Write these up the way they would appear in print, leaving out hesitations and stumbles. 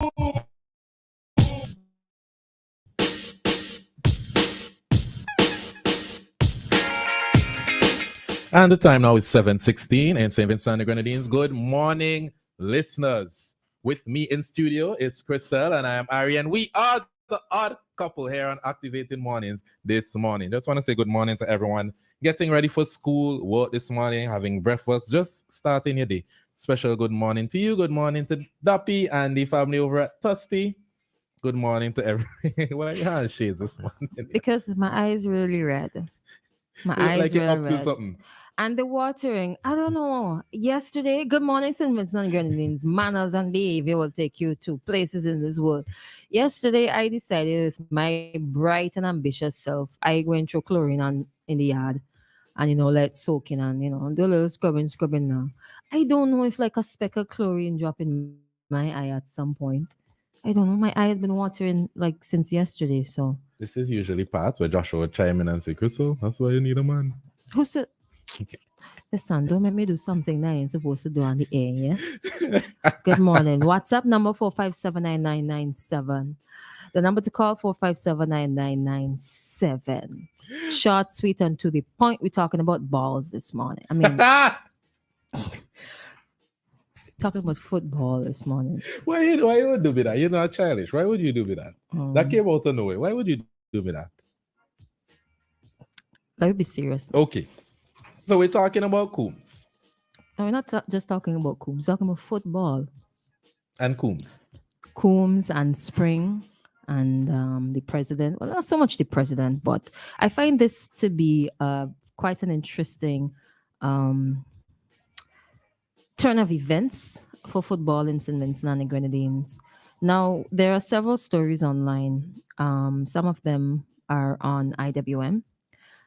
And the time now is 7:16 in St. Vincent and the Grenadines. Good morning, listeners. With me in studio, it's Christal and I am Ari, and we are the odd couple here on Activating Mornings this morning. Just want to say good morning to everyone getting ready for school, work this morning, having breakfast, just starting your day. Special good morning to you. Good morning to Dappy and the family over at Tusty. Good morning to everyone. Why you have shades this morning? Because my eyes really red. My eyes Like you're really up to red. something. And the watering, I don't know. Yesterday, good morning, St. Vincent and Grenadines. Manners and behavior will take you to places in this world. Yesterday, I decided with my bright and ambitious self, I went through chlorine in the yard and, let soak in and, do a little scrubbing now. I don't know if like a speck of chlorine drop in my eye at some point. I don't know. My eye has been watering like since yesterday. So This is usually parts where Joshua would chime in and say, Crystal, that's why you need a man. who said? Listen, don't make me do something that I ain't supposed to do on the air, yes? Good morning. WhatsApp number 4579997. The number to call 4579997. Short, sweet, and to the point. We're talking about balls this morning. I mean, talking about football this morning. Why you would do that? You're not childish. Why would you do that? That came out of nowhere. Why would you do that? Let me be serious. Okay. So we're talking about Coombs. No, we're not just talking about Coombs. We're talking about football. And Coombs. Coombs and Spring and the president. Well, not so much the president, but I find this to be quite an interesting turn of events for football in St. Vincent and the Grenadines. Now, there are several stories online. Some of them are on IWM,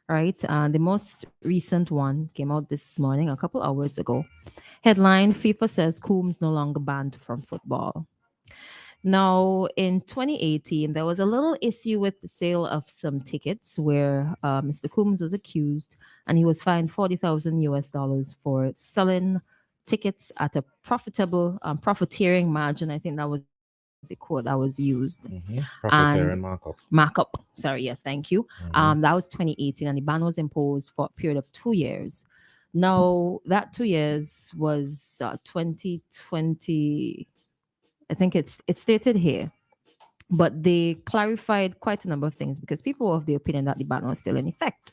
right? The most recent one came out this morning, a couple hours ago. Headline, FIFA says Coombs no longer banned from football. Now, in 2018, there was a little issue with the sale of some tickets where Mr. Coombs was accused and he was fined $40,000 for selling tickets at a profiteering margin. I think that was the quote that was used. Profiteering markup. Markup. Sorry, yes, thank you. That was 2018, and the ban was imposed for a period of 2 years. Now, that 2 years was 2020. I think it's stated here, but they clarified quite a number of things because people were of the opinion that the ban was still in effect.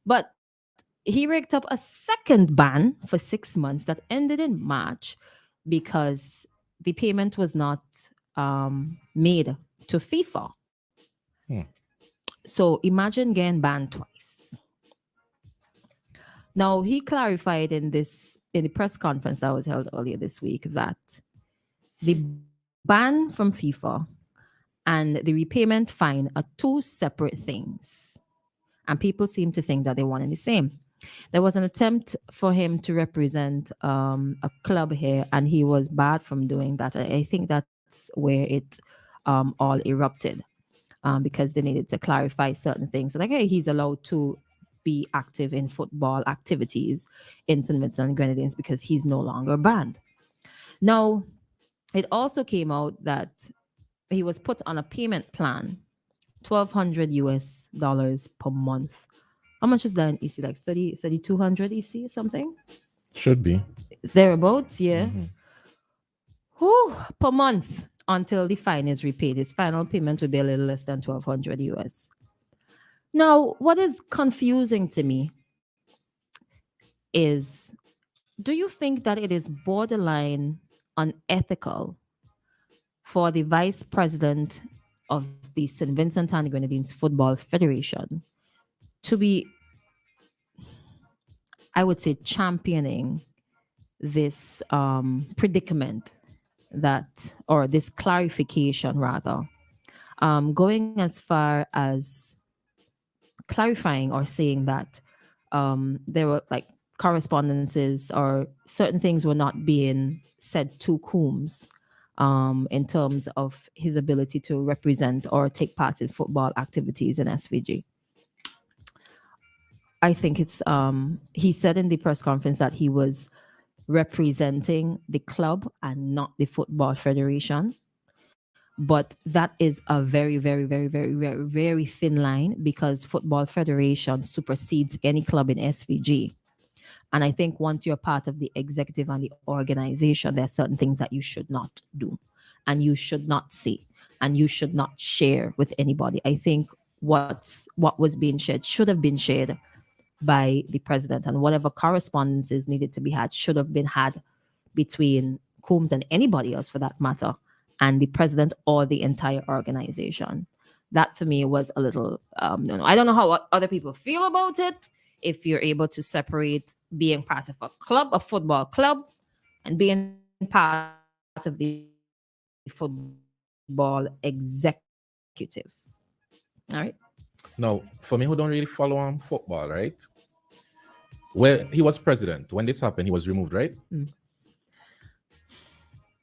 But he rigged up a second ban for 6 months that ended in March because the payment was not made to FIFA. So imagine getting banned twice. Now, he clarified in the press conference that was held earlier this week that the ban from FIFA and the repayment fine are two separate things. And people seem to think that they're one and the same. There was an attempt for him to represent a club here, and he was barred from doing that. I think that's where it all erupted because they needed to clarify certain things. Like, hey, he's allowed to be active in football activities in St. Vincent and Grenadines because he's no longer banned. Now, it also came out that he was put on a payment plan, $1,200 per month. How much is that in EC? Like 3,200 EC or something? Should be. Thereabouts, yeah. Per month until the fine is repaid. His final payment would be a little less than $1,200. Now, what is confusing to me is, do you think that it is borderline unethical for the vice president of the St. Vincent and Grenadines Football Federation to be, I would say, championing this predicament or this clarification rather, going as far as clarifying or saying that there were like correspondences or certain things were not being said to Coombs in terms of his ability to represent or take part in football activities in SVG. I think it's he said in the press conference that he was representing the club and not the football federation. But that is a very, very, very, very, very, very thin line because Football Federation supersedes any club in SVG. And I think once you're part of the executive and the organization, there are certain things that you should not do and you should not say and you should not share with anybody. I think what was being shared should have been shared by the president, and whatever correspondences needed to be had should have been had between Coombs and anybody else for that matter, and the president or the entire organization. That for me was a little no. I don't know how other people feel about it. If you're able to separate being part of a club, a football club, and being part of the football executive. All right. Now, for me, who don't really follow on football, right? Well, he was president when this happened. He was removed, right? He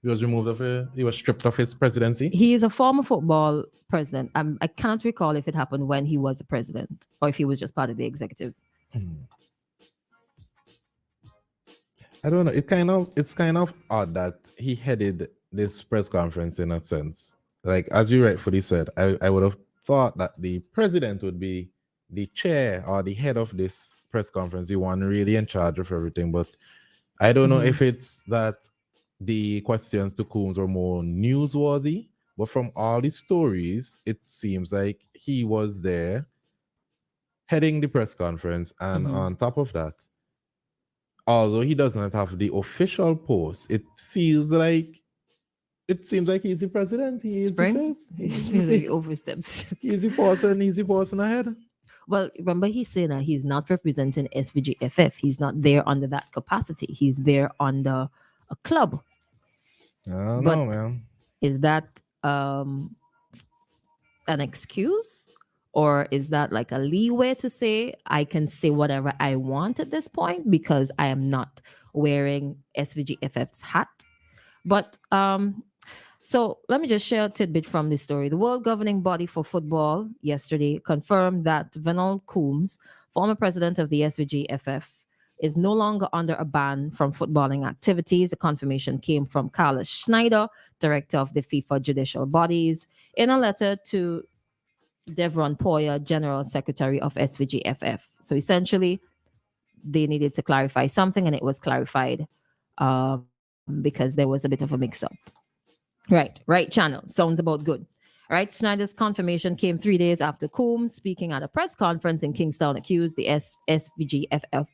was removed he was stripped of his presidency. He is a former football president. I cannot recall if it happened when he was the president or if he was just part of the executive. I don't know. It's kind of odd that he headed this press conference in a sense. Like as you rightfully said, I would have thought that the president would be the chair or the head of this press conference, the one really in charge of everything. But I don't know if it's that the questions to Coombs were more newsworthy, but from all the stories, it seems like he was there heading the press conference. And on top of that, although he does not have the official post, it seems like he's the president. He is Spring? the face. Feels like he oversteps. He's the person ahead. Well, remember he's saying that he's not representing SVGFF. He's not there under that capacity. He's there under a club. I don't But know, man. is that an excuse? Or is that like a leeway to say I can say whatever I want at this point because I am not wearing SVGFF's hat? But so let me just share a tidbit from this story. The World Governing Body for Football yesterday confirmed that Venal Coombs, former president of the SVGFF, is no longer under a ban from footballing activities. The confirmation came from Carlos Schneider, director of the FIFA judicial bodies, in a letter to Devron Poyer, General Secretary of SVGFF. So essentially, they needed to clarify something, and it was clarified because there was a bit of a mix-up. Right channel. Sounds about good. Right, Schneider's confirmation came 3 days after Coombs, speaking at a press conference in Kingstown, accused the SVGFF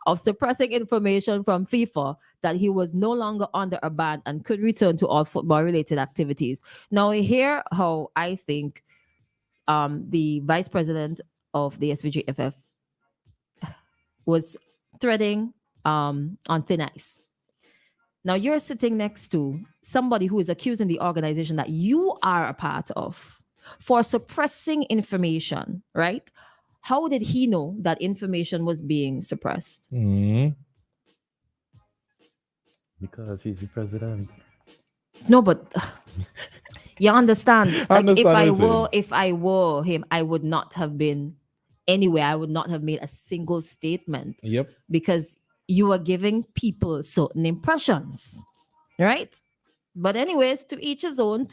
of suppressing information from FIFA that he was no longer under a ban and could return to all football-related activities. Now, here how I think the vice president of the SVGFF was treading on thin ice. Now you're sitting next to somebody who is accusing the organization that you are a part of for suppressing information, right? How did he know that information was being suppressed? Because he's the president. No, but you understand. Like Understand if I were him, I would not have been anywhere. I would not have made a single statement. Yep. Because you are giving people certain impressions, right? But anyways, to each his own,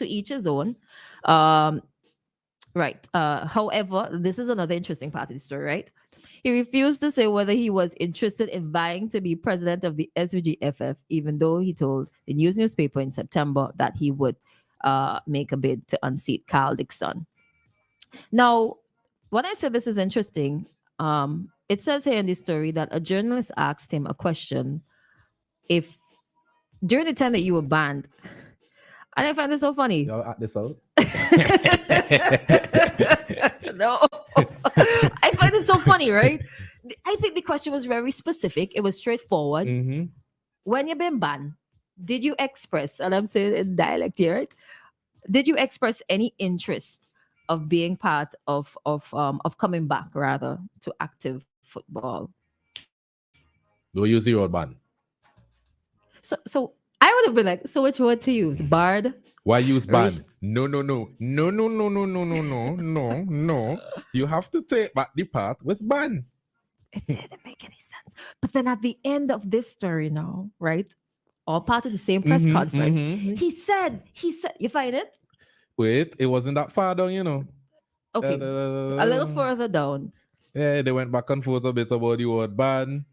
right. However, this is another interesting part of the story, right? He refused to say whether he was interested in vying to be president of the SVGFF, even though he told the news newspaper in September that he would make a bid to unseat Carl Dixon. Now, when I said this is interesting, it says here in this story that a journalist asked him a question if during the time that you were banned, and I find this so funny. Y'all act this out. No, I find it so funny, right? I think the question was very specific. It was straightforward. When you've been banned, did you express, and I'm saying in dialect here, right? Did you express any interest of being part of coming back rather to active football? Do you use the word ban? So I would have been like, so which word to use? Barred? Why use ban? No. You have to take back the part with ban. It didn't make any sense. But then at the end of this story now, right? All part of the same press conference. He said, you find it? Wait, it wasn't that far down, Okay, a little further down. Yeah, they went back and forth a bit about the word ban.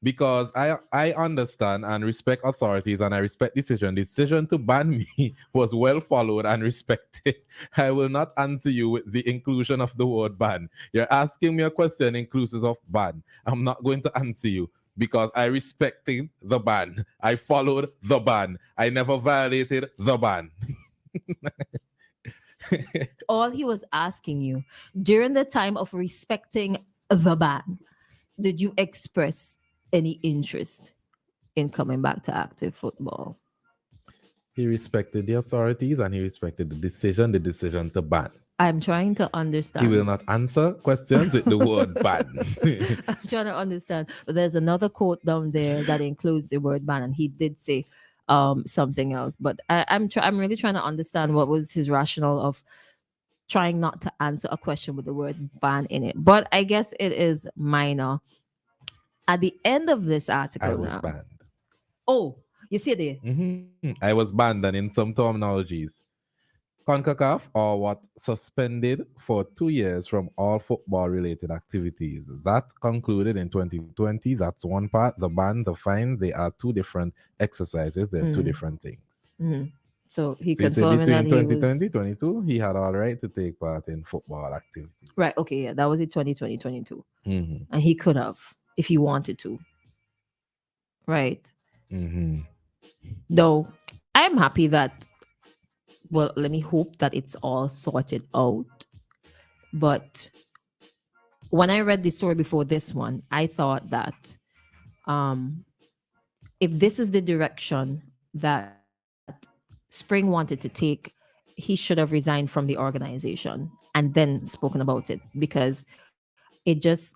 Because I understand and respect authorities and I respect decision. Decision to ban me was well followed and respected. I will not answer you with the inclusion of the word ban. You're asking me a question inclusive of ban. I'm not going to answer you because I respected the ban. I followed the ban. I never violated the ban. All he was asking you during the time of respecting the ban, did you express any interest in coming back to active football? He respected the authorities and he respected the decision to ban. I'm trying to He will understand. not answer questions with the word ban. I'm trying to understand. But there's another quote down there that includes the word ban, and he did say something else. But I'm really trying to understand what was his rationale of trying not to answer a question with the word ban in it. But I guess it is minor. At the end of this I article was now. banned. Oh, you see there? I was banned, and in some terminologies, CONCACAF or what suspended for 2 years from all football related activities. That concluded in 2020. That's one part. The ban, the fine, they are two different exercises. They're two different things. So he So you say confirming that between he was 2020 22, he had all right to take part in football activities. right. Okay, yeah, that was it 2020, 22. Mm-hmm. And he could have if he wanted to. Right. Mm-hmm. Though I'm happy that, well, let me hope that it's all sorted out. But when I read the story before this one, I thought that um, if this is the direction that Spring wanted to take, he should have resigned from the organization and then spoken about it, because it just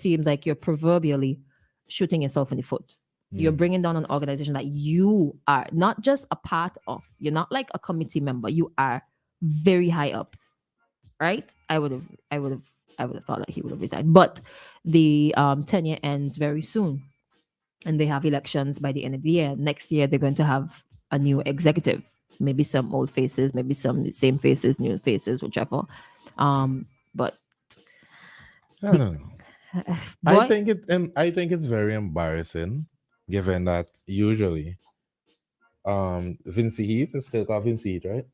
seems like you're proverbially shooting yourself in the foot. You're bringing down an organization that you are not just a part of. You're not like a committee member. You are very high up, right? I would have thought that he would have resigned. But the tenure ends very soon, and they have elections by the end of the year. Next year, they're going to have a new executive. Maybe some old faces, maybe some same faces, new faces, whichever. But I don't know. boy, I think it's very embarrassing, given that usually, Vinci Heat is still called Vinci Heat, right?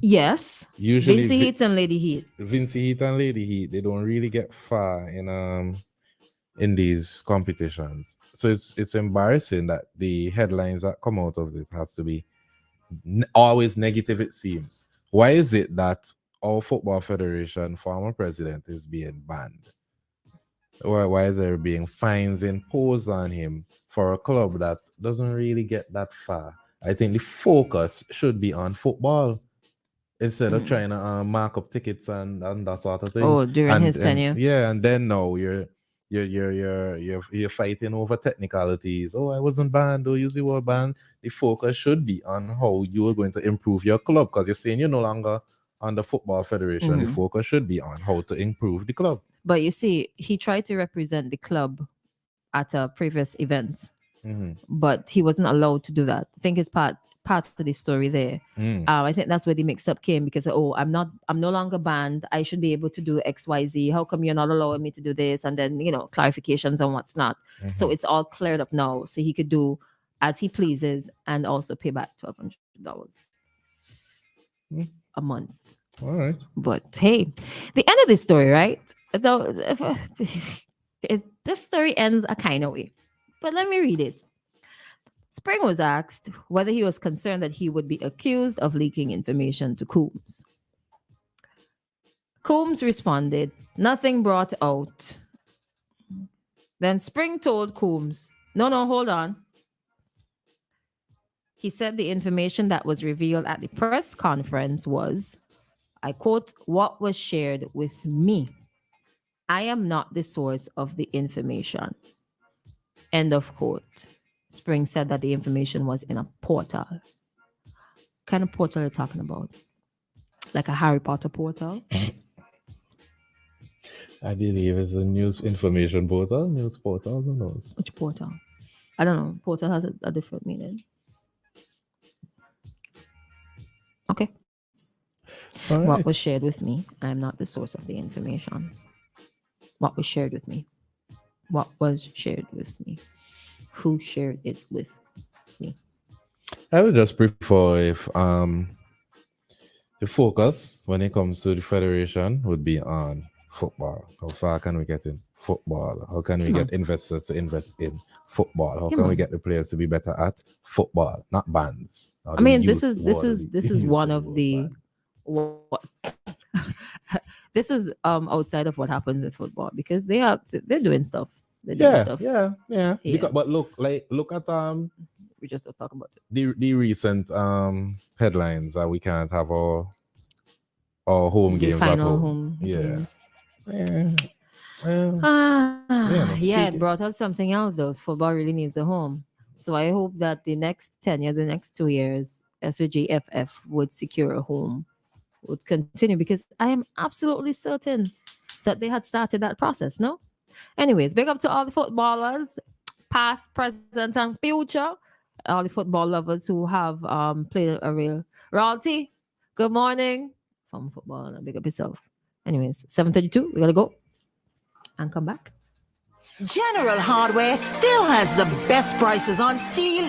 yes, Usually, Vinci Heat and Lady Heat. Vinci Heat and Lady Heat, they don't really get far in these competitions. So it's embarrassing that the headlines that come out of it has to be always negative. It seems. Why is it that our football federation former president is being banned? Why is there being fines imposed on him for a club that doesn't really get that far? I think the focus should be on football instead of trying to mark up tickets and that sort of thing. Oh, during his And tenure. yeah, and then now you're fighting over technicalities. Oh, I wasn't banned. Oh, you were banned. The focus should be on how you are going to improve your club, because you're saying you're no longer on the football federation. The focus should be on how to improve the club. But you see, he tried to represent the club at a previous event, but he wasn't allowed to do that. I think it's part of the story there. I think that's where the mix-up came, because I'm no longer banned. I should be able to do XYZ. How come you're not allowing me to do this? And then clarifications on what's not. So it's all cleared up now, so he could do as he pleases and also pay back $1,200 a month. All right. But hey, the end of this story, right? Though this story ends a kind of way, but let me read it. Spring was asked whether he was concerned that he would be accused of leaking information to Coombs. Coombs responded, "Nothing brought out." Then Spring told Coombs, No, hold on." He said the information that was revealed at the press conference was, I quote, "what was shared with me. I am not the source of the information." End of quote. Spring said that the information was in a portal. What kind of portal are you talking about? Like a Harry Potter portal? I believe it's a news information portal, news portal, who knows? Which portal? I don't know. Portal has a different meaning. Okay. All What right. was shared with me, I am not the source of the information. What was shared with me? What was shared with me? Who shared it with me? I would just prefer if the focus when it comes to the federation would be on football. How far can we get in football? How can we Yeah, get man. investors to invest in football? How Yeah, can we man. get the players to be better at football, not bands? How I do we mean, use what do we this is use one to of remove the band? what this is outside of what happens with football because they're doing stuff. They're doing Yeah, stuff. yeah, yeah. Yeah, Because but look at we just don't talk about it. the recent headlines that we can't have our home The games at final home. home Yeah. games. Yeah. Yeah. Yeah, no, Yeah, it speaking. brought out something else though. Football really needs a home. So I hope that the next 10 years, the next 2 years, SOGFF would secure a home, would continue because I am absolutely certain that they had started that process, no? Anyways, big up to all the footballers, past, present, and future. All the football lovers who have played a real royalty. Good morning from football and big up yourself. Anyways, 7:32, we gotta go and come back. General Hardware still has the best prices on steel,